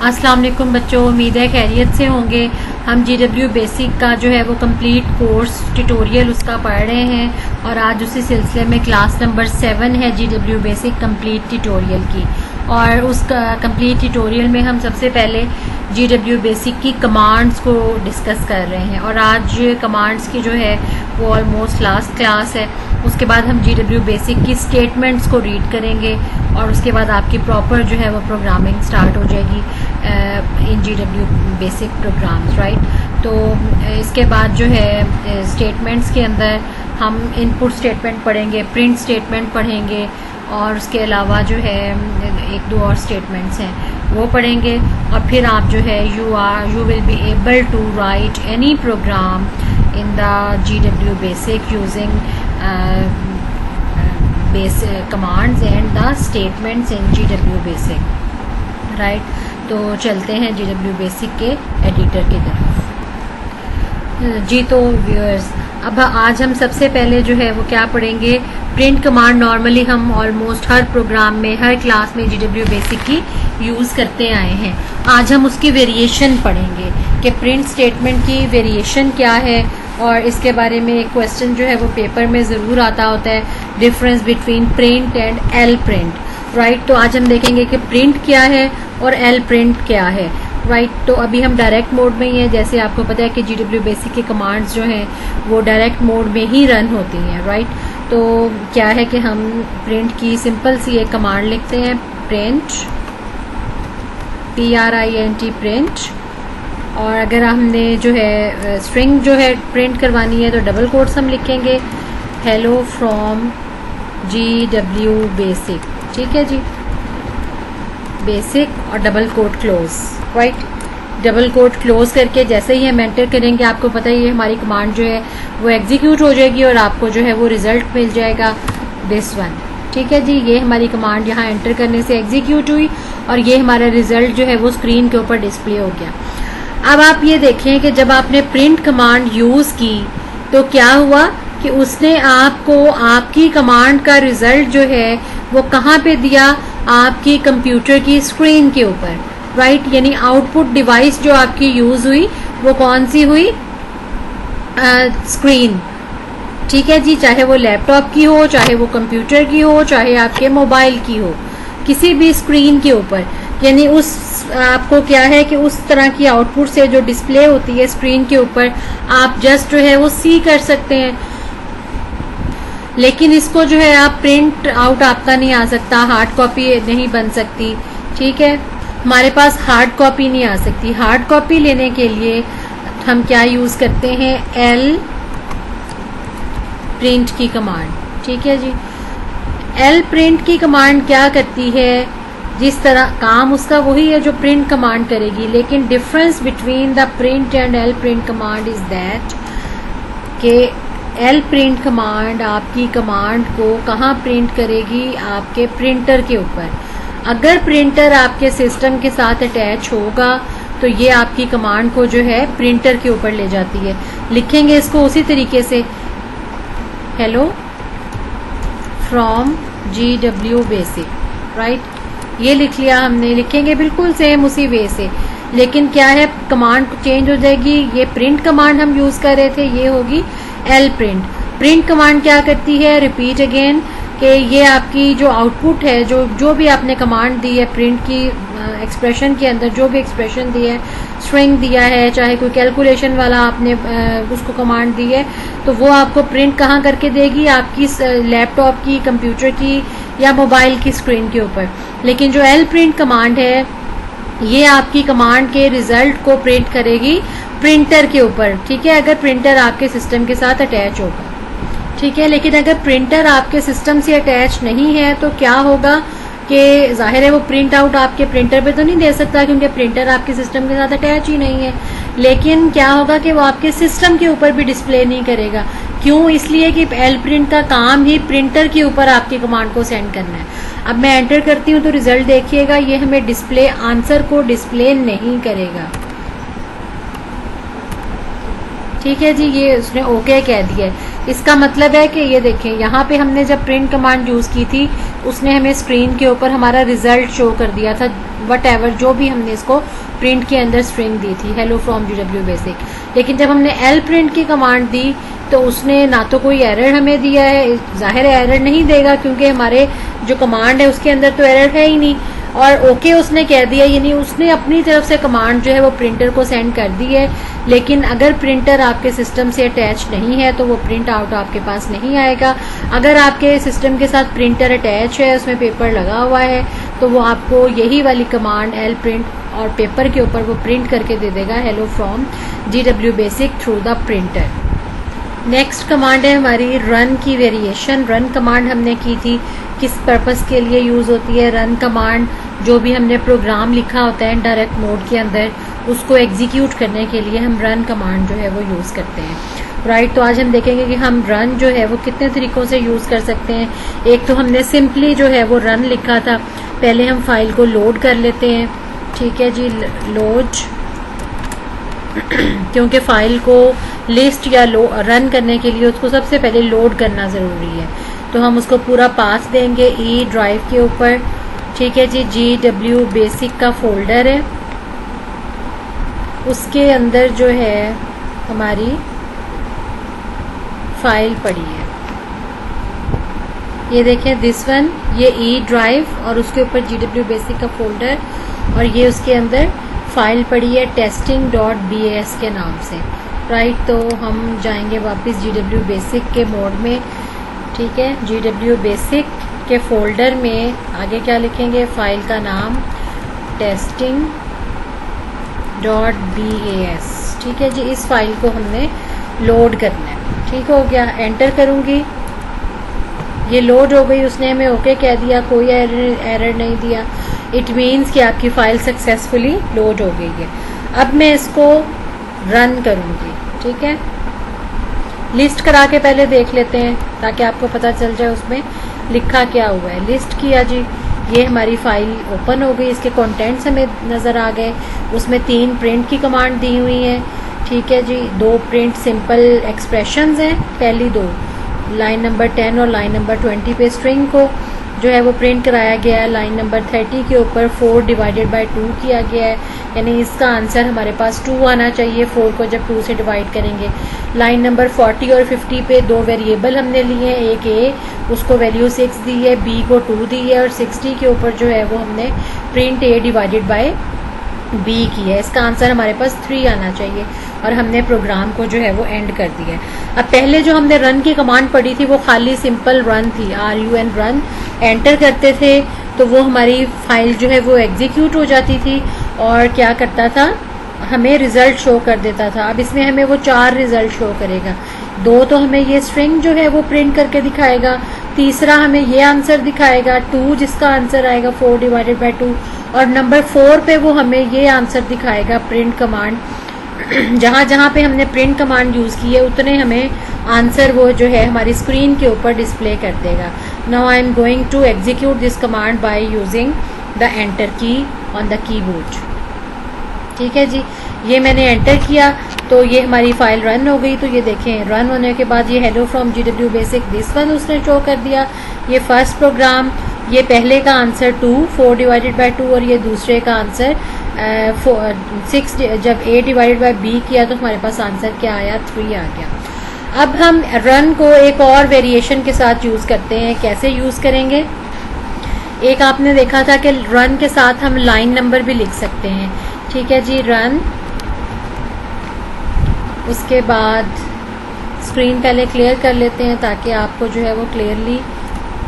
अस्सलाम वालेकुम बच्चों, उम्मीद है खैरियत से होंगे। हम GW बेसिक का जो है वो कंप्लीट कोर्स ट्यूटोरियल उसका पढ़ रहे हैं और आज उसी सिलसिले में क्लास नंबर 7 है GW बेसिक कंप्लीट ट्यूटोरियल की। और उस कंप्लीट ट्यूटोरियल में हम सबसे पहले GW बेसिक की कमांड्स को डिस्कस कर रहे हैं और आज कमांड्स की जो है वो ऑलमोस्ट लास्ट क्लास है। उसके बाद हम GW बेसिक की स्टेटमेंट्स को रीड करेंगे और उसके बाद आपकी प्रॉपर जो है वो प्रोग्रामिंग स्टार्ट हो जाएगी इन GW बेसिक प्रोग्राम्स, राइट। तो इसके बाद जो है स्टेटमेंट्स के अंदर हम इनपुट स्टेटमेंट पढ़ेंगे, प्रिंट स्टेटमेंट पढ़ेंगे और उसके अलावा जो है एक दो और स्टेटमेंट्स हैं वो पढ़ेंगे। और फिर आप जो है you will be able to write any program in the GW basic using commands and the statements in GW basic, right. तो चलते हैं GW बेसिक के एडिटर की तरफ। जी तो व्यूअर्स, अब आज हम सबसे पहले जो है वो क्या पढ़ेंगे, प्रिंट कमांड। नॉर्मली हम ऑलमोस्ट हर प्रोग्राम में, हर क्लास में GW बेसिक की यूज़ करते आए हैं। आज हम उसकी वेरिएशन पढ़ेंगे कि प्रिंट स्टेटमेंट की वेरिएशन क्या है और इसके बारे में एक क्वेश्चन जो है वो पेपर में ज़रूर आता होता है, difference between print and L print, right. तो आज हम देखेंगे कि प्रिंट क्या है और एल प्रिंट क्या है, राइट। तो अभी हम डायरेक्ट मोड में ही हैं। जैसे आपको पता है कि GW बेसिक की कमांड्स जो हैं वो डायरेक्ट मोड में ही रन होती हैं, राइट। तो क्या है कि हम प्रिंट की सिंपल सी एक कमांड लिखते हैं, प्रिंट, PRINT प्रिंट। और अगर हमने जो है स्ट्रिंग जो है प्रिंट करवानी है तो डबल कोट्स हम लिखेंगे, हेलो फ्रॉम GW बेसिक, ठीक है जी, बेसिक और double quote close, right. Double quote close करके जैसे ही हम एंटर करेंगे आपको पता ही है हमारी कमांड जो है वो एग्जीक्यूट हो जाएगी और आपको जो है वो रिजल्ट मिल जाएगा, दिस वन, ठीक है जी। ये हमारी कमांड यहाँ एंटर करने से एग्जीक्यूट हुई और ये हमारा रिजल्ट जो है वो स्क्रीन के ऊपर डिस्प्ले हो गया। अब आप ये देखें कि जब आपने प्रिंट कमांड यूज़ की तो क्या हुआ कि उसने आपको आपकी कमांड का रिजल्ट जो है वो कहाँ पे दिया, आपकी कंप्यूटर की स्क्रीन के ऊपर, राइट। यानी आउटपुट डिवाइस जो आपकी यूज़ हुई वो कौन सी हुई, स्क्रीन, ठीक है जी। चाहे वो लैपटॉप की हो, चाहे वो कंप्यूटर की हो, चाहे आपके मोबाइल की हो, किसी भी स्क्रीन के ऊपर, यानी उस आपको क्या है कि उस तरह की आउटपुट से जो डिस्प्ले होती है स्क्रीन के ऊपर आप जस्ट जो है वो सी कर सकते हैं। लेकिन इसको जो है आप प्रिंट आउट आपका नहीं आ सकता, हार्ड कॉपी नहीं बन सकती, ठीक है। हमारे पास हार्ड कॉपी नहीं आ सकती। हार्ड कॉपी लेने के लिए हम क्या यूज़ करते हैं, एल प्रिंट की कमांड, ठीक है जी। एल प्रिंट की कमांड क्या करती है, जिस तरह काम उसका वही है जो प्रिंट कमांड करेगी, लेकिन difference between the print and L print command is that कि एल प्रिंट कमांड आपकी कमांड को कहाँ प्रिंट करेगी, आपके प्रिंटर के ऊपर। अगर प्रिंटर आपके सिस्टम के साथ अटैच होगा तो ये आपकी कमांड को जो है प्रिंटर के ऊपर ले जाती है। लिखेंगे इसको उसी तरीके से, hello from GW basic, right. ये लिख लिया हमने, लिखेंगे बिल्कुल सेम उसी वे से, लेकिन क्या है कमांड चेंज हो जाएगी। ये प्रिंट कमांड हम यूज़ कर रहे थे, ये होगी एल प्रिंट। प्रिंट कमांड क्या करती है, रिपीट अगेन, कि ये आपकी जो आउटपुट है, जो भी आपने कमांड दी है प्रिंट की एक्सप्रेशन के अंदर, जो भी एक्सप्रेशन दी है, स्ट्रिंग दिया है, चाहे कोई कैलकुलेशन वाला आपने उसको कमांड दी है, तो वो आपको प्रिंट कहाँ करके देगी, आपकी लैपटॉप की, कंप्यूटर की या मोबाइल की स्क्रीन के ऊपर। लेकिन जो एल प्रिंट कमांड है ये आपकी कमांड के रिजल्ट को प्रिंट करेगी प्रिंटर के ऊपर, ठीक है, अगर प्रिंटर आपके सिस्टम के साथ अटैच होगा, ठीक है। लेकिन अगर प्रिंटर आपके सिस्टम से अटैच नहीं है तो क्या होगा कि जाहिर है वो प्रिंट आउट आपके प्रिंटर पे तो नहीं दे सकता क्योंकि प्रिंटर आपके सिस्टम के साथ अटैच ही नहीं है। लेकिन क्या होगा कि वो आपके सिस्टम के ऊपर भी डिस्प्ले नहीं करेगा। क्यों, इसलिए कि एल प्रिंट का काम ही प्रिंटर के ऊपर आपकी कमांड को सेंड करना है। अब मैं एंटर करती हूँ तो रिजल्ट देखिएगा, ये हमें डिस्प्ले, आंसर को डिस्प्ले नहीं करेगा, ठीक है जी। ये उसने ओके कह दिया है, इसका मतलब है कि ये देखें, यहाँ पे हमने जब प्रिंट कमांड यूज़ की थी उसने हमें स्क्रीन के ऊपर हमारा रिजल्ट शो कर दिया था, वट एवर जो भी हमने इसको प्रिंट के अंदर स्ट्रिंग दी थी, हेलो फ्रॉम GW बेसिक। लेकिन जब हमने एल प्रिंट की कमांड दी तो उसने ना तो कोई एरर हमें दिया है, जाहिर है एरर नहीं देगा क्योंकि हमारे जो कमांड है उसके अंदर तो एरर है ही नहीं, और ओके उसने कह दिया, यानी उसने अपनी तरफ से कमांड जो है वो प्रिंटर को सेंड कर दी है। लेकिन अगर प्रिंटर आपके सिस्टम से अटैच नहीं है तो वो प्रिंट आउट आपके पास नहीं आएगा। अगर आपके सिस्टम के साथ प्रिंटर अटैच है, उसमें पेपर लगा हुआ है, तो वो आपको यही वाली कमांड एल प्रिंट और पेपर के ऊपर वो प्रिंट करके दे देगा, hello from GW basic through the printer. Next command है हमारी रन की वेरिएशन। रन कमांड हमने की थी, किस पर्पस के लिए यूज़ होती है रन कमांड? जो भी हमने प्रोग्राम लिखा होता है डायरेक्ट मोड के अंदर, उसको एग्जीक्यूट करने के लिए हम रन कमांड जो है वो यूज़ करते हैं, राइट। तो आज हम देखेंगे कि हम रन जो है वो कितने तरीक़ों से यूज़ कर सकते हैं। एक तो हमने सिंपली जो है वो रन लिखा था, पहले हम फाइल को लोड कर लेते हैं, ठीक है जी, लोड, क्योंकि फाइल को लिस्ट या रन करने के लिए उसको सबसे पहले लोड करना ज़रूरी है। तो हम उसको पूरा पास देंगे ई ड्राइव के ऊपर, ठीक है जी। GW बेसिक का फोल्डर है, उसके अंदर जो है हमारी फाइल पड़ी है, ये देखें दिस वन, ये ई ड्राइव और उसके ऊपर GW बेसिक का फोल्डर, और ये उसके अंदर फाइल पड़ी है testing.bas के नाम से, राइट। तो हम जाएंगे वापस GW बेसिक के मोड में, ठीक है। GW बेसिक के फोल्डर में आगे क्या लिखेंगे, फाइल का नाम testing.bas, ठीक है जी। इस फाइल को हमने लोड करना है, ठीक हो गया। एंटर करूंगी, ये लोड हो गई, उसने हमें ओके कह दिया, कोई एरर नहीं दिया। इट मीन्स कि आपकी फ़ाइल सक्सेसफुली लोड हो गई है। अब मैं इसको रन करूँगी, ठीक है। लिस्ट करा के पहले देख लेते हैं ताकि आपको पता चल जाए उसमें लिखा क्या हुआ है। लिस्ट किया जी, ये हमारी फ़ाइल ओपन हो गई, इसके कंटेंट्स हमें नज़र आ गए। उसमें 3 प्रिंट की कमांड दी हुई है, ठीक है जी। 2 प्रिंट सिंपल एक्सप्रेशंस हैं, पहली 2 लाइन नंबर 10 और लाइन नंबर 20 पे स्ट्रिंग को जो है वो प्रिंट कराया गया है। लाइन नंबर 30 के ऊपर 4 डिवाइडेड बाय 2 किया गया है, यानी इसका आंसर हमारे पास 2 आना चाहिए 4 को जब 2 से डिवाइड करेंगे। लाइन नंबर 40 और 50 पे 2 वेरिएबल हमने लिए हैं, एक A उसको वैल्यू 6 दी है, B को 2 दी है, और 60 के ऊपर जो है वो हमने print A divided by B की है। इसका आंसर हमारे पास 3 आना चाहिए, और हमने प्रोग्राम को जो है वो एंड कर दिया है। अब पहले जो हमने रन की कमांड पढ़ी थी वो खाली सिंपल रन थी, RUN रन। एंटर करते थे तो वो हमारी फाइल जो है वो एग्जीक्यूट हो जाती थी, और क्या करता था, हमें रिजल्ट शो कर देता था। अब इसमें हमें वो 4 रिजल्ट शो करेगा। 2 तो हमें ये स्ट्रिंग जो है वो प्रिंट करके दिखाएगा, तीसरा हमें ये आंसर दिखाएगा 2 जिसका आंसर आएगा 4 डिवाइडेड बाय 2, और नंबर 4 पे वो हमें ये आंसर दिखाएगा प्रिंट कमांड। जहाँ जहाँ पे हमने प्रिंट कमांड यूज़ की है उतने हमें आंसर वो जो है हमारी स्क्रीन के ऊपर डिस्प्ले कर देगा। Now I am going to execute this command by using the enter key on the keyboard, ठीक है जी। ये मैंने एंटर किया तो ये हमारी फाइल रन हो गई। तो ये देखें, रन होने के बाद ये hello from GW basic this one उसने शो कर दिया। ये फर्स्ट प्रोग्राम, ये पहले का आंसर 2 4 डिवाइडेड बाय 2, और ये दूसरे का आंसर 6। जब A डिवाइडेड बाय B किया तो हमारे पास आंसर क्या आया, 3 आ गया। अब हम रन को एक और वेरिएशन के साथ यूज़ करते हैं। कैसे यूज़ करेंगे, एक आपने देखा था कि रन के साथ हम लाइन नंबर भी लिख सकते हैं, ठीक है जी। रन, उसके बाद स्क्रीन पहले क्लियर कर लेते हैं ताकि आपको जो है वो क्लियरली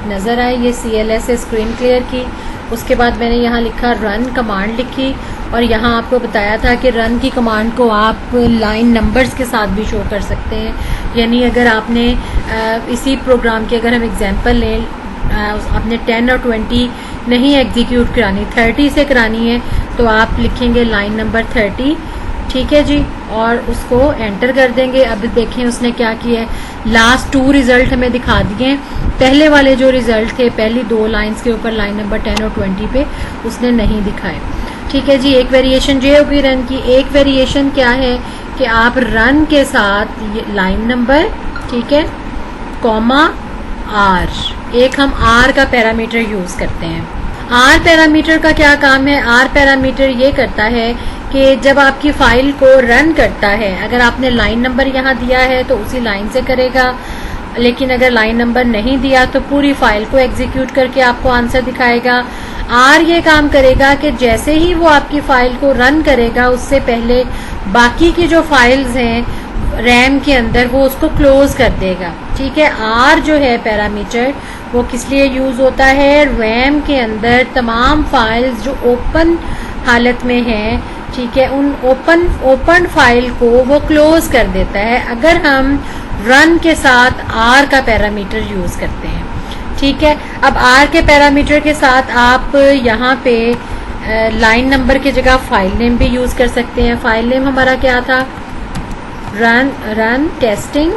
नज़र आए। ये CLS से स्क्रीन क्लियर की, उसके बाद मैंने यहाँ लिखा रन कमांड लिखी, और यहाँ आपको बताया था कि रन की कमांड को आप लाइन नंबर्स के साथ भी शो कर सकते हैं। यानी अगर आपने इसी प्रोग्राम की अगर हम एग्जांपल लें, आपने 10 और 20 नहीं एग्जीक्यूट करानी, 30 से करानी है, तो आप लिखेंगे लाइन नंबर 30, ठीक है जी, और उसको एंटर कर देंगे। अब देखें उसने क्या किया है, लास्ट 2 रिजल्ट हमें दिखा दिए। पहले वाले जो रिजल्ट थे पहली 2 लाइंस के ऊपर लाइन नंबर 10 और 20 पे उसने नहीं दिखाए, ठीक है जी। एक वेरिएशन ये होगी रन की। एक वेरिएशन क्या है कि आप रन के साथ लाइन नंबर, ठीक है, कॉमा आर, एक हम आर का पैरामीटर यूज करते हैं। आर पैरामीटर का क्या काम है? आर पैरामीटर ये करता है कि जब आपकी फाइल को रन करता है, अगर आपने लाइन नंबर यहाँ दिया है तो उसी लाइन से करेगा, लेकिन अगर लाइन नंबर नहीं दिया तो पूरी फाइल को एग्जीक्यूट करके आपको आंसर दिखाएगा। आर ये काम करेगा कि जैसे ही वो आपकी फाइल को रन करेगा उससे पहले बाकी की जो फाइल्स हैं रैम के अंदर वो उसको क्लोज कर देगा। ठीक है, आर जो है पैरामीटर वो किस लिए यूज होता है? रैम के अंदर तमाम फाइल्स जो ओपन हालत में हैं, ठीक है, उन ओपन फाइल को वो क्लोज कर देता है अगर हम रन के साथ आर का पैरामीटर यूज करते हैं। ठीक है, अब आर के पैरामीटर के साथ आप यहाँ पे लाइन नंबर की जगह फाइल नेम भी यूज कर सकते हैं। फाइल नेम हमारा क्या था? Run testing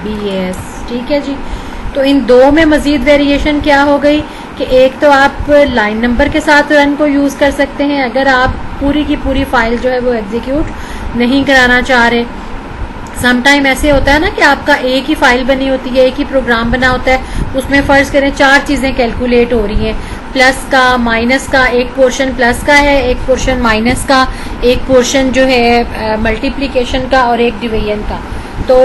.bs। ठीक है जी, तो इन दो में मजीद वेरिएशन क्या हो गई कि एक तो आप लाइन नंबर के साथ रन को यूज कर सकते हैं अगर आप पूरी की पूरी फाइल जो है वो एग्जीक्यूट नहीं कराना चाह रहे। समटाइम ऐसे होता है ना कि आपका एक ही फाइल बनी होती है, एक ही प्रोग्राम बना होता है, उसमें फर्ज करें 4 चीजें कैलकुलेट हो रही हैं, प्लस का, माइनस का, एक पोर्शन प्लस का है, एक पोर्शन माइनस का, एक पोर्शन जो है मल्टीप्लिकेशन का और एक डिवीजन का। तो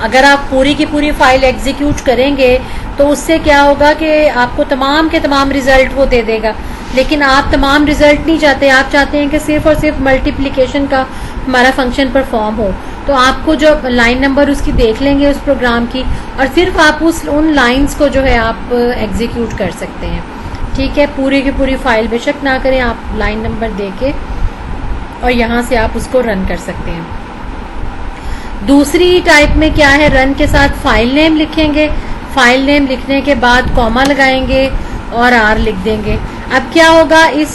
अगर आप पूरी की पूरी फाइल एग्जीक्यूट करेंगे तो उससे क्या होगा कि आपको तमाम के तमाम रिजल्ट वो दे देगा, लेकिन आप तमाम रिजल्ट नहीं चाहते, आप चाहते हैं कि सिर्फ और सिर्फ मल्टीप्लिकेशन का हमारा फंक्शन परफॉर्म हो। तो आपको जो लाइन नंबर उसकी देख लेंगे उस प्रोग्राम की और सिर्फ आप उन लाइंस को जो है आप एग्जीक्यूट कर सकते हैं। ठीक है, पूरी की पूरी फाइल बेशक ना करें, आप लाइन नंबर दे के और यहाँ से आप उसको रन कर सकते हैं। दूसरी टाइप में क्या है? रन के साथ फाइल नेम लिखेंगे, फाइल नेम लिखने के बाद कॉमा लगाएंगे और आर लिख देंगे। अब क्या होगा इस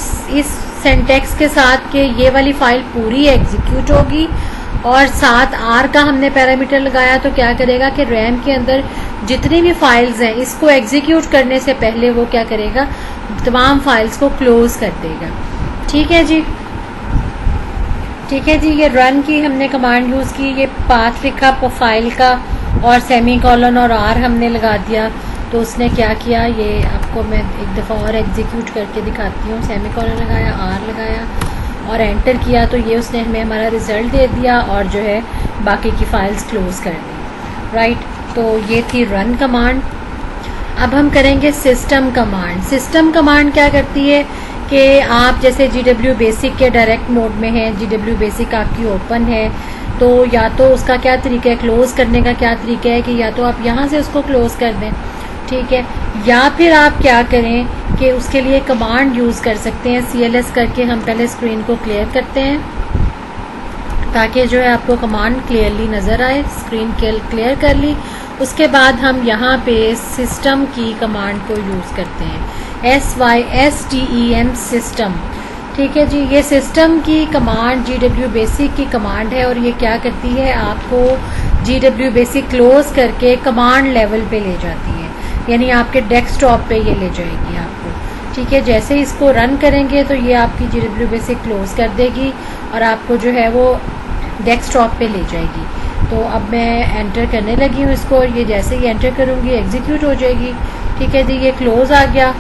सिंटैक्स के साथ कि ये वाली फाइल पूरी एग्जीक्यूट होगी और साथ आर का हमने पैरामीटर लगाया तो क्या करेगा कि रैम के अंदर जितनी भी फाइल्स हैं इसको एग्जीक्यूट करने से पहले वो क्या करेगा? तमाम फाइल्स को क्लोज कर देगा। ठीक है जी, ठीक है जी, ये रन की हमने कमांड यूज की, ये पाथ लिखा फाइल का और सेमीकोलन और आर हमने लगा दिया। तो उसने क्या किया, ये आपको मैं एक दफ़ा और एग्जीक्यूट करके दिखाती हूँ। सेमीकोलन लगाया, आर लगाया और एंटर किया तो ये उसने हमें हमारा रिजल्ट दे दिया और जो है बाकी की फाइल्स क्लोज कर दी। राइट, तो ये थी रन कमांड। अब हम करेंगे सिस्टम कमांड। सिस्टम कमांड क्या करती है कि आप जैसे GW बेसिक के डायरेक्ट मोड में है, GW बेसिक आपकी ओपन है, तो या तो उसका क्या तरीका है, क्लोज करने का क्या तरीका है कि या तो आप यहाँ से उसको क्लोज कर दें, ठीक है, या फिर आप क्या करें कि उसके लिए कमांड यूज़ कर सकते हैं। CLS करके हम पहले स्क्रीन को क्लियर करते हैं ताकि जो है आपको कमांड क्लियरली नज़र आए। स्क्रीन क्लियर कर ली, उसके बाद हम यहाँ पे सिस्टम की कमांड को यूज़ करते हैं, SYSTEM सिस्टम। ठीक है जी, ये सिस्टम की कमांड GW बेसिक की कमांड है और ये क्या करती है, आपको GW बेसिक क्लोज करके कमांड लेवल पे ले जाती है, यानी आपके डेस्कटॉप पे ये ले जाएगी आपको। ठीक है, जैसे इसको रन करेंगे तो ये आपकी GW बेसिक क्लोज कर देगी और आपको जो है वो डेस्कटॉप पे ले जाएगी। तो अब मैं एंटर करने लगी हूँ इसको और ये जैसे ही एंटर करूँगी एग्जीक्यूट हो जाएगी। ठीक है जी, ये क्लोज आ गया,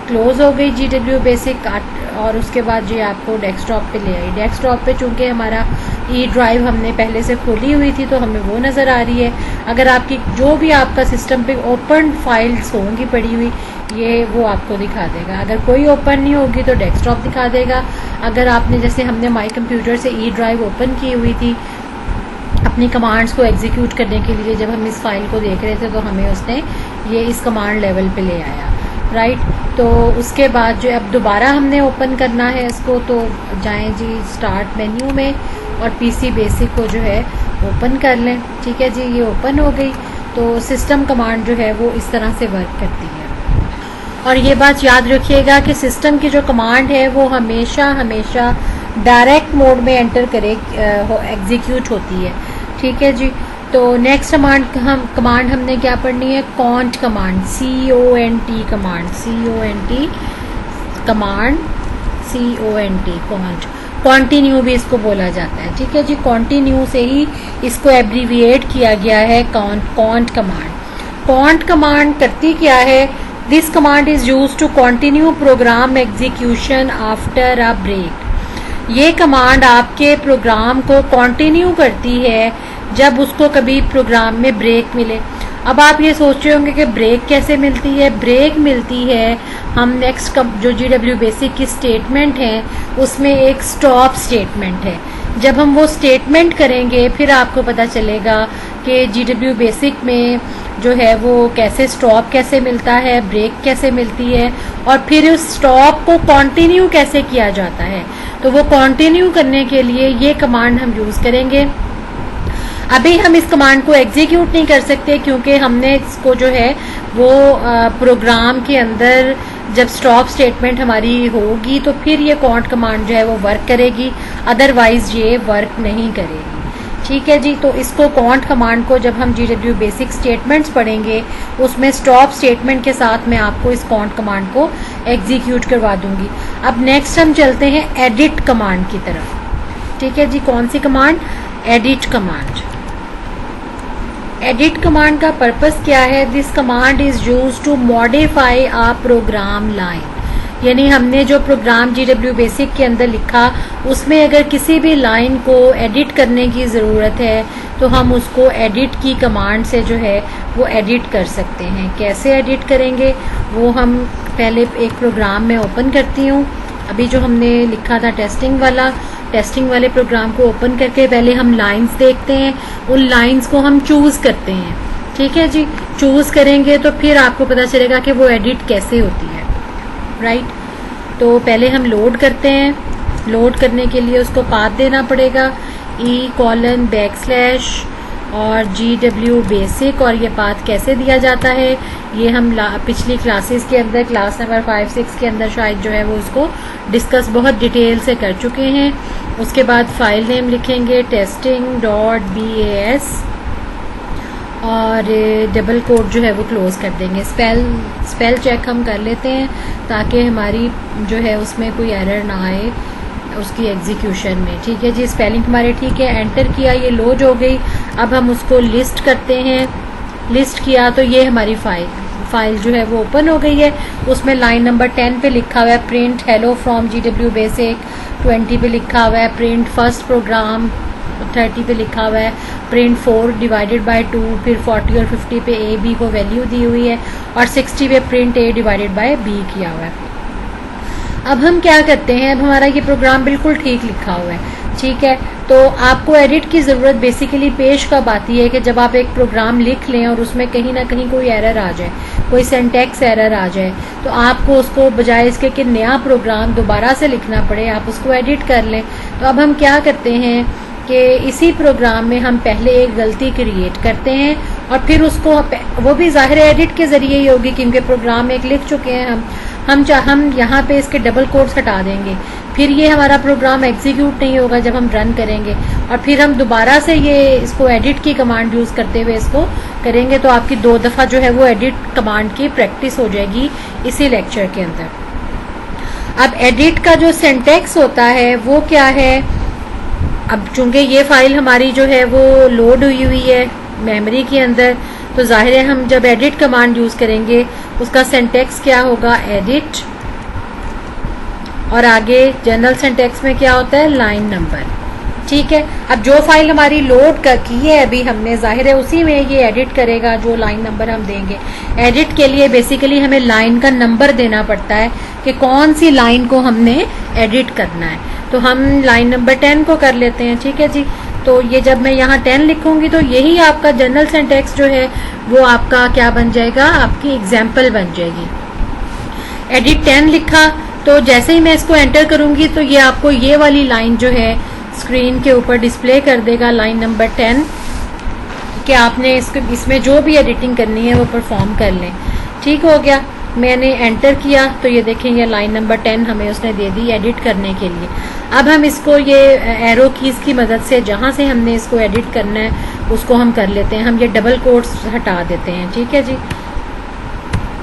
क्लोज हो गई GW बेसिक और उसके बाद ये आपको डेस्कटॉप पे ले आई। डेस्कटॉप पे चूंकि हमारा ई ड्राइव हमने पहले से खोली हुई थी तो हमें वो नज़र आ रही है। अगर आपकी जो भी आपका सिस्टम पे ओपन फाइल्स होंगी पड़ी हुई ये वो आपको दिखा देगा। अगर कोई ओपन नहीं होगी तो डेस्कटॉप दिखा देगा। अगर आपने जैसे हमने माई कंप्यूटर से ई ड्राइव ओपन की हुई थी अपनी कमांड्स को एग्जीक्यूट करने के लिए, जब हम इस फाइल को देख रहे थे तो हमें उसने ये इस कमांड लेवल पे ले आया। राइट, तो उसके बाद जो अब दोबारा हमने ओपन करना है इसको, तो जाएं जी स्टार्ट मेन्यू में और PC बेसिक को जो है ओपन कर लें। ठीक है जी, ये ओपन हो गई। तो सिस्टम कमांड जो है वो इस तरह से वर्क करती है। और ये बात याद रखिएगा कि सिस्टम की जो कमांड है वो हमेशा हमेशा डायरेक्ट मोड में एंटर करे एग्जीक्यूट होती है। ठीक है जी, तो नेक्स्ट कमांड हमने क्या पढ़नी है, can't command, CONT command, CONT can't, continue भी इसको बोला जाता है। ठीक है जी, कॉन्टिन्यू से ही इसको एब्रीविएट किया गया है कॉन्ट कमांड। कॉन्ट कमांड करती क्या है? This command is use to continue program execution after a break. ये कमांड आपके प्रोग्राम को कंटिन्यू करती है जब उसको कभी प्रोग्राम में ब्रेक मिले। अब आप ये सोच रहे होंगे कि ब्रेक कैसे मिलती है? ब्रेक मिलती है, हम नेक्स्ट जो GW बेसिक की स्टेटमेंट है उसमें एक स्टॉप स्टेटमेंट है। जब हम वो स्टेटमेंट करेंगे फिर आपको पता चलेगा कि GW बेसिक में जो है वो कैसे स्टॉप कैसे मिलता है, ब्रेक कैसे मिलती है, और फिर उस स्टॉप को कंटिन्यू कैसे किया जाता है। तो वो कंटिन्यू करने के लिए ये कमांड हम यूज़ करेंगे। अभी हम इस कमांड को एग्जीक्यूट नहीं कर सकते क्योंकि हमने इसको जो है वो प्रोग्राम के अंदर जब स्टॉप स्टेटमेंट हमारी होगी तो फिर ये कॉन्ट कमांड जो है वो वर्क करेगी, अदरवाइज ये वर्क नहीं करेगी। ठीक है जी। तो इसको कॉन्ट कमांड को जब हम GW बेसिक स्टेटमेंट्स पढ़ेंगे उसमें स्टॉप स्टेटमेंट के साथ मैं आपको इस कॉन्ट कमांड को एग्जीक्यूट करवा दूंगी। अब नेक्स्ट हम चलते हैं एडिट कमांड की तरफ। ठीक है जी। कौन सी command? Edit command. Edit command का पर्पस क्या है? This command is use to modify a program line. यानी हमने जो प्रोग्राम GW बेसिक के अंदर लिखा उसमें अगर किसी भी लाइन को एडिट करने की ज़रूरत है तो हम उसको एडिट की कमांड से जो है वो एडिट कर सकते हैं। कैसे एडिट करेंगे वो हम पहले एक प्रोग्राम में ओपन करती हूँ। अभी जो हमने लिखा था टेस्टिंग वाले प्रोग्राम को ओपन करके पहले हम लाइंस देखते हैं, उन लाइंस को हम चूज़ करते हैं। ठीक है जी। चूज़ करेंगे तो फिर आपको पता चलेगा कि वो एडिट कैसे होती है। राइट। तो पहले हम लोड करते हैं। लोड करने के लिए उसको पाथ देना पड़ेगा E:\/ और GW बेसिक, और ये पाथ कैसे दिया जाता है ये हम पिछली क्लासेस के अंदर क्लास नंबर 5-6 के अंदर शायद जो है वो उसको डिस्कस बहुत डिटेल से कर चुके हैं। उसके बाद फाइल नेम लिखेंगे testing.bas और डबल कोट जो है वो क्लोज कर देंगे। स्पेल चेक हम कर लेते हैं ताकि हमारी जो है उसमें कोई एरर ना आए उसकी एग्जीक्यूशन में। ठीक है जी। स्पेलिंग हमारे ठीक है। एंटर किया, ये लोड हो गई। अब हम उसको लिस्ट करते हैं। लिस्ट किया तो ये हमारी फाइल जो है वो ओपन हो गई है। उसमें लाइन नंबर 10 पे लिखा हुआ है print hello from GW basic, 20 पे लिखा हुआ है प्रिंट फर्स्ट प्रोग्राम, 30 पे लिखा हुआ है प्रिंट 4 डिवाइडेड बाय 2, फिर 40 और 50 पे A B को वैल्यू दी हुई है और 60 पे print A divided by B किया हुआ है। अब हम क्या करते हैं, अब हमारा ये प्रोग्राम बिल्कुल ठीक लिखा हुआ है। ठीक है। तो आपको एडिट की ज़रूरत बेसिकली पेश कब आती है कि जब आप एक प्रोग्राम लिख लें और उसमें कहीं ना कहीं कोई एरर आ जाए, कोई सिंटैक्स एरर आ जाए, तो आपको उसको बजाय इसके कि नया प्रोग्राम दोबारा से लिखना पड़े आप उसको एडिट कर लें। तो अब हम क्या करते हैं कि इसी प्रोग्राम में हम पहले एक गलती क्रिएट करते हैं और फिर उसको, वो भी ज़ाहिर एडिट के ज़रिए ही होगी क्योंकि प्रोग्राम एक लिख चुके हैं हम यहाँ पे इसके डबल कोट्स हटा देंगे, फिर ये हमारा प्रोग्राम एग्जीक्यूट नहीं होगा जब हम रन करेंगे, और फिर हम दोबारा से ये इसको एडिट की कमांड यूज़ करते हुए इसको करेंगे तो आपकी 2 दफ़ा जो है वो एडिट कमांड की प्रैक्टिस हो जाएगी इसी लेक्चर के अंदर। अब एडिट का जो सिंटैक्स होता है वो क्या है, अब चूंकि ये फाइल हमारी जो है वो लोड हुई है मेमोरी के अंदर, तो जाहिर है हम जब एडिट कमांड यूज़ करेंगे उसका सिंटैक्स क्या होगा, एडिट, और आगे जनरल सिंटैक्स में क्या होता है, लाइन नंबर। ठीक है। अब जो फाइल हमारी लोड की है अभी हमने, जाहिर है उसी में ये एडिट करेगा जो लाइन नंबर हम देंगे। एडिट के लिए बेसिकली हमें लाइन का नंबर देना पड़ता है कि कौन सी लाइन को हमने एडिट करना है। तो हम लाइन नंबर 10 को कर लेते हैं। ठीक है जी। तो ये जब मैं यहाँ 10 लिखूंगी तो यही आपका जनरल सिंटैक्स जो है वो आपका क्या बन जाएगा, आपकी एग्जाम्पल बन जाएगी। एडिट 10 लिखा तो जैसे ही मैं इसको एंटर करूंगी तो ये आपको ये वाली लाइन जो है स्क्रीन के ऊपर डिस्प्ले कर देगा, लाइन नंबर 10, कि आपने इसमें जो भी एडिटिंग करनी है वो परफॉर्म कर लें। ठीक हो गया। मैंने एंटर किया तो ये देखें ये लाइन नंबर 10 हमें उसने दे दी एडिट करने के लिए। अब हम इसको ये एरो कीज़ की मदद से जहाँ से हमने इसको एडिट करना है उसको हम कर लेते हैं। हम ये डबल कोट्स हटा देते हैं। ठीक है जी,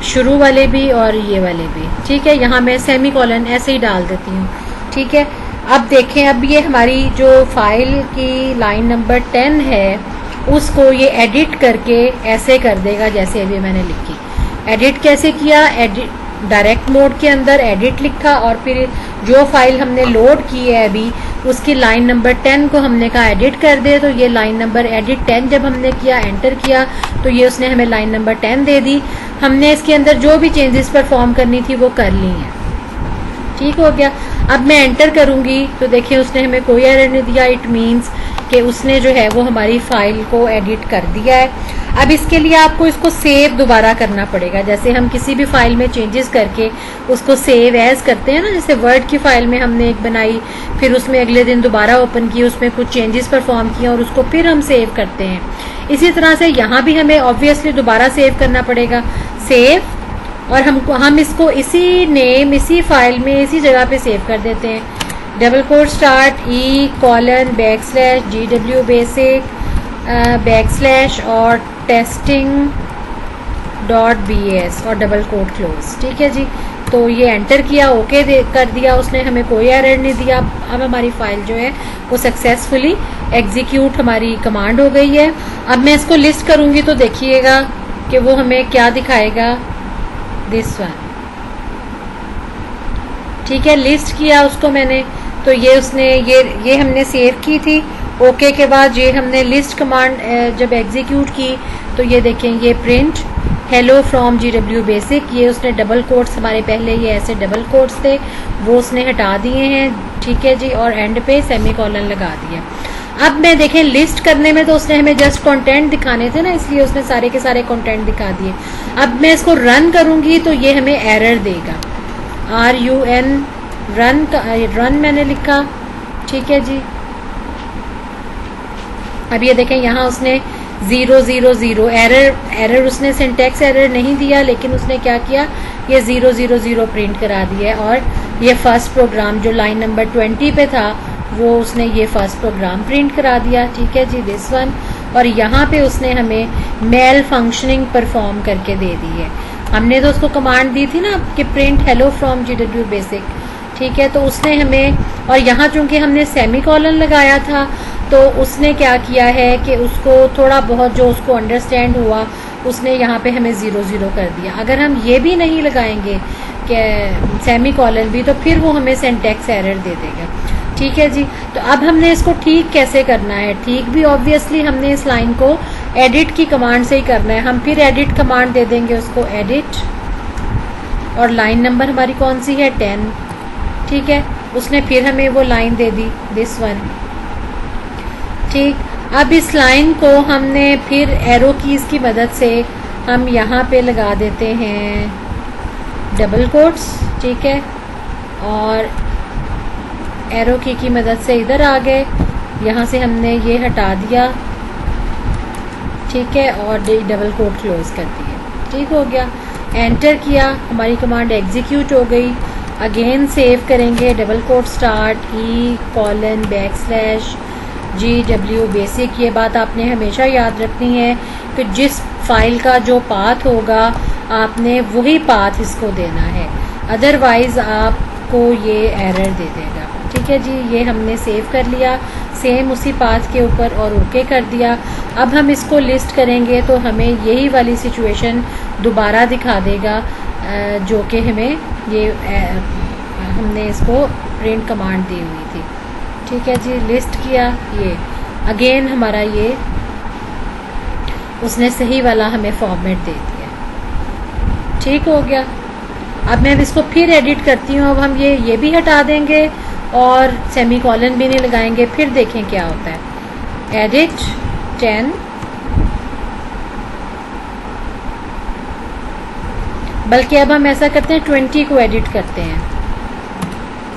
शुरू वाले भी और ये वाले भी। ठीक है। यहाँ मैं सेमी कॉलन ऐसे ही डाल देती हूँ। ठीक है। अब देखें, अब ये हमारी जो फाइल की लाइन नंबर 10 है उसको ये एडिट करके ऐसे कर देगा जैसे अभी मैंने लिखी। एडिट कैसे किया, एडिट डायरेक्ट मोड के अंदर एडिट लिखा और फिर जो फाइल हमने लोड की है अभी उसकी लाइन नंबर 10 को हमने कहा एडिट कर दे, तो ये लाइन नंबर एडिट 10 जब हमने किया एंटर किया तो ये उसने हमें लाइन नंबर 10 दे दी। हमने इसके अंदर जो भी चेंजेस परफॉर्म करनी थी वो कर ली हैं। ठीक हो गया। अब मैं एंटर करूंगी तो देखिए उसने हमें कोई एरर नहीं दिया। इट मीन्स कि उसने जो है वो हमारी फाइल को एडिट कर दिया है। अब इसके लिए आपको इसको सेव दोबारा करना पड़ेगा। जैसे हम किसी भी फाइल में चेंजेस करके उसको सेव एज करते हैं ना, जैसे वर्ड की फाइल में हमने एक बनाई, फिर उसमें अगले दिन दोबारा ओपन की, उसमें कुछ चेंजेस परफॉर्म किए और उसको फिर हम सेव करते हैं। इसी तरह से यहाँ भी हमें ऑब्वियसली दोबारा सेव करना पड़ेगा। सेव, और हम इसको इसी नेम, इसी फाइल में, इसी जगह पे सेव कर देते हैं। Double quote start e:/GW basic / और testing.bs और डबल कोट क्लोज। ठीक है जी। तो ये एंटर किया, ओके कर दिया उसने, हमें कोई एरर नहीं दिया। अब हमारी फाइल जो है वो सक्सेसफुली एग्जीक्यूट हमारी कमांड हो गई है। अब मैं इसको लिस्ट करूंगी तो देखिएगा कि वो हमें क्या दिखाएगा। This one. ठीक है, लिस्ट किया उसको मैंने, तो ये उसने ये हमने सेव की थी। ओके के बाद ये हमने लिस्ट कमांड जब एग्जीक्यूट की तो ये देखें, ये print hello from GW basic, ये उसने डबल कोट्स, हमारे पहले ये ऐसे डबल कोट्स थे वो उसने हटा दिए हैं। ठीक है जी। और एंड पे सेमीकोलन लगा दिया। अब मैं देखें लिस्ट करने में तो उसने हमें जस्ट कंटेंट दिखाने थे ना, इसलिए उसने सारे के सारे कंटेंट दिखा दिए। अब मैं इसको रन करूंगी तो ये हमें एरर देगा। RUN रन मैंने लिखा। ठीक है जी। अब ये देखें यहाँ उसने 000 एरर उसने सिंटैक्स एरर नहीं दिया, लेकिन उसने क्या किया, ये 000 प्रिंट करा दिया। और ये फर्स्ट प्रोग्राम जो लाइन नंबर 20 पे था वो उसने ये फर्स्ट प्रोग्राम प्रिंट करा दिया। ठीक है जी, दिस वन। और यहाँ पे उसने हमें मेल फंक्शनिंग परफॉर्म करके दे दी है। हमने तो उसको कमांड दी थी ना कि print hello from GW basic. ठीक है, तो उसने हमें, और यहाँ चूंकि हमने सेमीकोलन लगाया था तो उसने क्या किया है कि उसको थोड़ा बहुत जो उसको अंडरस्टैंड हुआ उसने यहाँ पे हमें 0 कर दिया। अगर हम ये भी नहीं लगाएंगे कि सेमीकोलन भी, तो फिर वो हमें सिंटैक्स एरर दे देगा। ठीक है जी। तो अब हमने इसको ठीक कैसे करना है, ठीक भी ऑब्वियसली हमने इस लाइन को एडिट की कमांड से ही करना है। हम फिर एडिट कमांड दे देंगे उसको, एडिट, और लाइन नंबर हमारी कौन सी है, 10। ठीक है, उसने फिर हमें वो line they the, this one. ठीक, अब इस लाइन को हमने फिर एरो कीज की मदद से हम यहाँ पे लगा देते हैं डबल कोट्स। ठीक है, और एरो की मदद से इधर आ गए, यहाँ से हमने ये हटा दिया। ठीक है, और डबल कोट क्लोज कर दिए। ठीक हो गया, एंटर किया, हमारी कमांड एग्जीक्यूट हो गई। अगेन सेव करेंगे, double quote start e:/GW basic. ये बात आपने हमेशा याद रखनी है कि जिस फाइल का जो पाथ होगा आपने वही पाथ इसको देना है, अदरवाइज आपको ये एरर दे देगा। ठीक है जी, ये हमने सेव कर लिया सेम उसी पाथ के ऊपर और ओके कर दिया। अब हम इसको लिस्ट करेंगे तो हमें यही वाली सिचुएशन दोबारा दिखा देगा जो कि हमें ये हमने इसको प्रिंट कमांड दी हुई थी। ठीक है जी, लिस्ट किया, ये अगेन हमारा ये उसने सही वाला हमें फॉर्मेट दे दिया। ठीक हो गया। अब मैं इसको फिर एडिट करती हूँ। अब हम ये भी हटा देंगे और सेमीकोलन भी नहीं लगाएंगे, फिर देखें क्या होता है। एडिट 10, बल्कि अब हम ऐसा करते हैं 20 को एडिट करते हैं।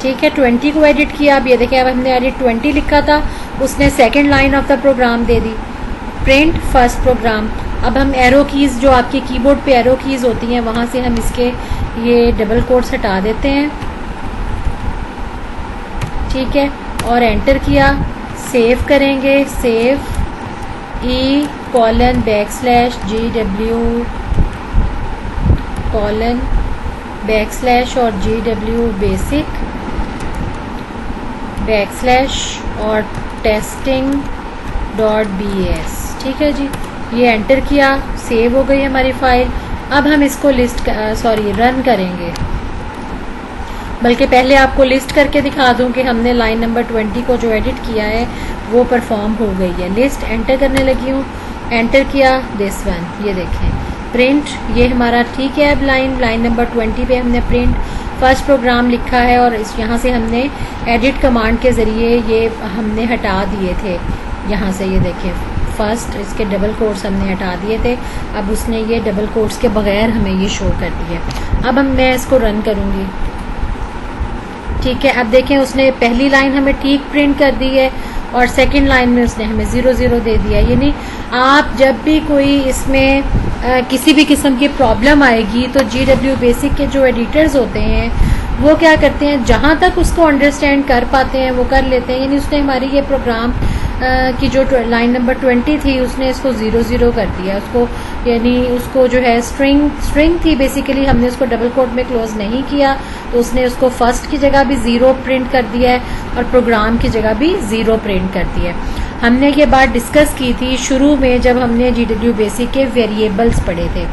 ठीक है, 20 को एडिट किया। अब ये देखें, अब हमने एडिट 20 लिखा था, उसने second line of the program दे दी, प्रिंट फर्स्ट प्रोग्राम। अब हम एरो कीज, जो आपके कीबोर्ड पे एरो कीज होती हैं, वहां से हम इसके ये डबल कोट्स हटा देते हैं। ठीक है, और एंटर किया, सेव करेंगे, सेव e:/GW और GW बेसिक / और testing.bs .bas। ठीक है जी, ये एंटर किया, सेव हो गई हमारी फाइल। अब हम इसको रन करेंगे। बल्कि पहले आपको लिस्ट करके दिखा दूं कि हमने लाइन नंबर 20 को जो एडिट किया है वो परफॉर्म हो गई है। लिस्ट एंटर करने लगी हूँ, एंटर किया, दिस वन, ये देखें प्रिंट, ये हमारा ठीक है। अब लाइन नंबर 20 पे हमने प्रिंट फर्स्ट प्रोग्राम लिखा है और इस यहाँ से हमने एडिट कमांड के ज़रिए ये हमने हटा दिए थे। यहाँ से ये देखें फर्स्ट इसके डबल कोट्स हमने हटा दिए थे, अब उसने ये डबल कोट्स के बगैर हमें ये शो कर दिया। अब मैं इसको रन करूँगी। ठीक है, अब देखें उसने पहली लाइन हमें ठीक प्रिंट कर दी है और सेकंड लाइन में उसने हमें 0 दे दिया। यानी आप जब भी कोई इसमें किसी भी किस्म की प्रॉब्लम आएगी तो GW बेसिक के जो एडिटर्स होते हैं वो क्या करते हैं, जहाँ तक उसको अंडरस्टैंड कर पाते हैं वो कर लेते हैं। यानी उसने हमारी ये प्रोग्राम की जो लाइन नंबर 20 थी उसने इसको 0 कर दिया उसको, यानी उसको जो है स्ट्रिंग थी बेसिकली, हमने उसको डबल कोट में क्लोज नहीं किया तो उसने उसको फर्स्ट की जगह भी 0 प्रिंट कर दिया है और प्रोग्राम की जगह भी 0 प्रिंट कर दिया है। हमने ये बात डिस्कस की थी शुरू में जब हमने GW बेसिक के वेरिएबल्स पढ़े थे।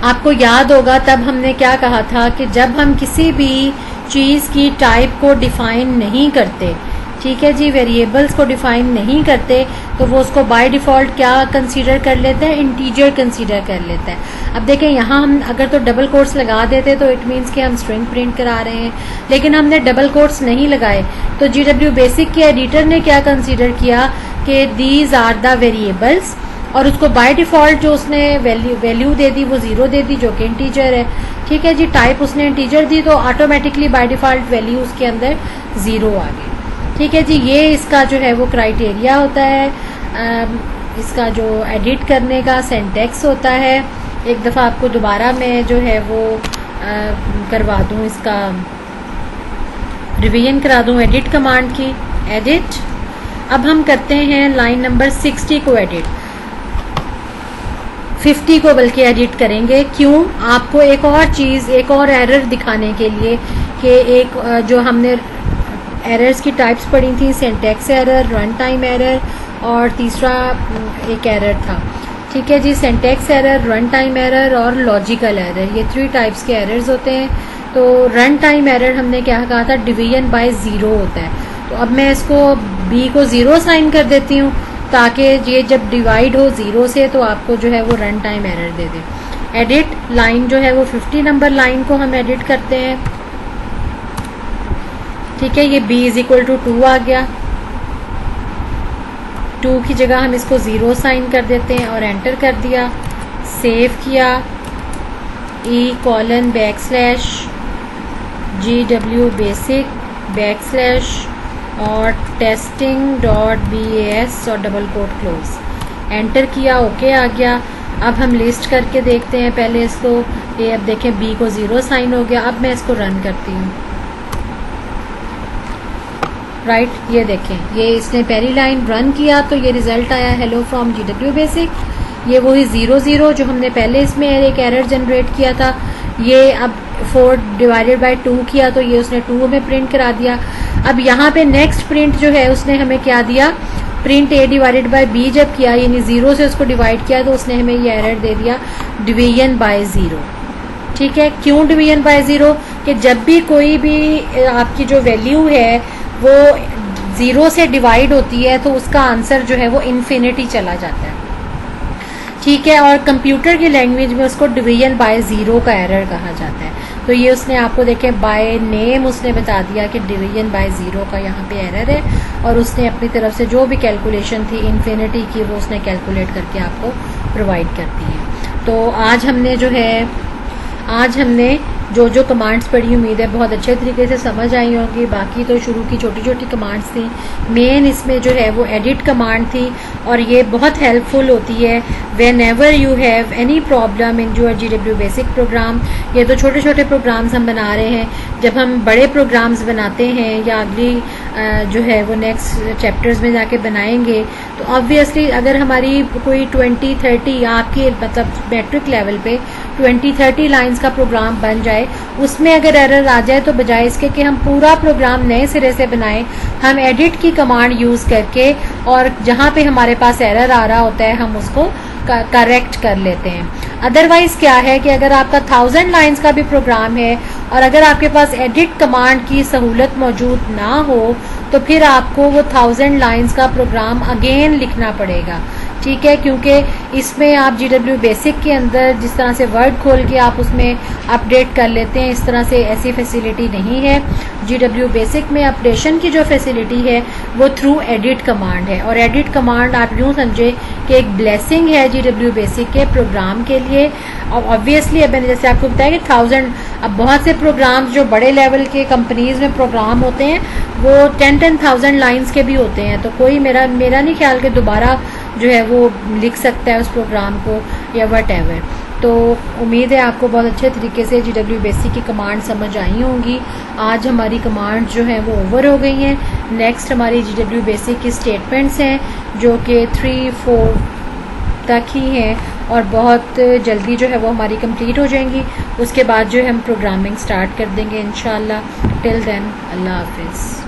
आपको याद होगा तब हमने क्या कहा था कि जब हम किसी भी चीज़ की टाइप को डिफाइन नहीं करते, ठीक है जी, वेरिएबल्स को डिफाइन नहीं करते तो वो उसको बाय डिफ़ॉल्ट क्या कंसीडर कर लेता है, इंटीजर कंसीडर कर लेता है। अब देखें यहाँ हम अगर तो डबल कोट्स लगा देते तो इट मीन्स कि हम स्ट्रिंग प्रिंट करा रहे हैं, लेकिन हमने डबल कोट्स नहीं लगाए तो GW बेसिक के एडिटर ने क्या कंसीडर किया कि दीज आर द वेरिएबल्स और उसको बाय डिफ़ॉल्ट जो उसने वैल्यू दे दी वो 0 दे दी जो कि इंटीजर है। ठीक है जी, टाइप उसने इंटीजर दी तो ऑटोमेटिकली बाय डिफ़ॉल्ट वैल्यू उसके अंदर 0 आ गई। ठीक है जी, ये इसका जो है वो क्राइटेरिया होता है, इसका जो एडिट करने का सिंटैक्स होता है। एक दफ़ा आपको दोबारा मैं जो है वो करवा दूँ, इसका रिवीजन करा दूँ एडिट कमांड की। एडिट, अब हम करते हैं लाइन नंबर 60 को एडिट, 50 को बल्कि एडिट करेंगे। क्यों? आपको एक और चीज़, एक और एरर दिखाने के लिए कि एक जो हमने एरर्स की टाइप्स पढ़ी थी, syntax error, run time error और तीसरा एक एरर था। ठीक है जी, syntax error, run time error और लॉजिकल एरर, ये 3 टाइप्स के एरर्स होते हैं। तो रन टाइम एरर हमने क्या कहा था, डिवीजन बाय 0 होता है। तो अब मैं इसको B को 0 साइन कर देती हूँ ताकि ये जब डिवाइड हो 0 से तो आपको जो है वो रन टाइम एरर दे दे। एडिट लाइन जो है वो 50 नंबर लाइन को हम एडिट करते हैं। ठीक है, ये B = 2 आ गया, 2 की जगह हम इसको 0 साइन कर देते हैं और एंटर कर दिया, सेव किया, e:\GW basic और testing.bas और डबल कोट क्लोज, एंटर किया, ओके आ गया। अब हम लिस्ट करके देखते हैं पहले इसको, ये अब देखें B को 0 साइन हो गया। अब मैं इसको रन करती हूँ। राइट, ये देखें, ये इसने पहली लाइन रन किया तो ये रिजल्ट आया हेलो फ्रॉम GW बेसिक। ये वही 0 जो हमने पहले इसमें एक एरर जनरेट किया था, ये अब 4/2 किया तो ये उसने 2 में प्रिंट करा दिया। अब यहाँ पे नेक्स्ट प्रिंट जो है उसने हमें क्या दिया, प्रिंट A/B जब किया यानी 0 से उसको डिवाइड किया तो उसने हमें ये एरर दे दिया डिवीजन बाय 0। ठीक है, क्यों डिवीजन बाय 0? कि जब भी कोई भी आपकी जो वैल्यू है वो 0 से डिवाइड होती है तो उसका आंसर जो है वो इन्फिनिटी चला जाता है। ठीक है, और कंप्यूटर की लैंग्वेज में उसको डिवीजन बाय 0 का एरर कहा जाता है। तो ये उसने आपको देखें बाय नेम उसने बता दिया कि डिवीजन बाय 0 का यहाँ पे एरर है और उसने अपनी तरफ से जो भी कैलकुलेशन थी इन्फिनिटी की वो उसने कैलकुलेट करके आपको प्रोवाइड कर दी है। तो आज हमने जो कमांड्स पढ़ी, उम्मीद है बहुत अच्छे तरीके से समझ आई होंगी। बाकी तो शुरू की छोटी छोटी कमांड्स थी, मेन इसमें जो है वो एडिट कमांड थी और ये बहुत हेल्पफुल होती है when ever you have any problem in your GW basic programme. ये तो छोटे छोटे प्रोग्राम्स हम बना रहे हैं, जब हम बड़े प्रोग्राम्स बनाते हैं या अगली जो है वो नेक्स्ट चैप्टर्स में जाके बनाएंगे, तो ऑब्वियसली अगर हमारी कोई 20-30 आपके मतलब मैट्रिक लेवल पे 20-30 लाइंस का प्रोग्राम बन जाए, उसमें अगर एरर आ जाए तो बजाय इसके कि हम पूरा प्रोग्राम नए सिरे से बनाएं, हम एडिट की कमांड यूज़ करके और जहाँ पे हमारे पास एरर आ रहा होता है हम उसको करेक्ट कर लेते हैं। अदरवाइज क्या है कि अगर आपका 1000 लाइंस का भी प्रोग्राम है और अगर आपके पास एडिट कमांड की सहूलत मौजूद ना हो तो फिर आपको वो 1000 लाइंस का प्रोग्राम अगेन लिखना पड़ेगा, ठीक है, क्योंकि इसमें आप GW बेसिक के अंदर जिस तरह से वर्ड खोल के आप उसमें अपडेट कर लेते हैं, इस तरह से ऐसी फैसिलिटी नहीं है। GW बेसिक में अपडेशन की जो फैसिलिटी है वो थ्रू एडिट कमांड है, और एडिट कमांड आप यूँ समझे कि एक ब्लेसिंग है GW बेसिक के प्रोग्राम के लिए। और ऑब्वियसली अब मैंने जैसे आपको बताया कि 1000, अब बहुत से प्रोग्राम्स जो बड़े लेवल के कंपनीज में प्रोग्राम होते हैं वो 10,000 लाइंस के भी होते हैं, तो कोई मेरा नहीं ख्याल कि दोबारा जो है वो लिख सकता है उस प्रोग्राम को या वट एवर। तो उम्मीद है आपको बहुत अच्छे तरीके से GW बेसिक की कमांड समझ आई होंगी। आज हमारी कमांड जो है वो ओवर हो गई हैं। नेक्स्ट हमारी GW बेसिक की स्टेटमेंट्स हैं जो कि 3-4 तक ही हैं और बहुत जल्दी जो है वो हमारी कंप्लीट हो जाएंगी। उसके बाद जो है हम प्रोग्रामिंग स्टार्ट कर देंगे इंशाल्लाह। टिल देन अल्लाह हाफिज़।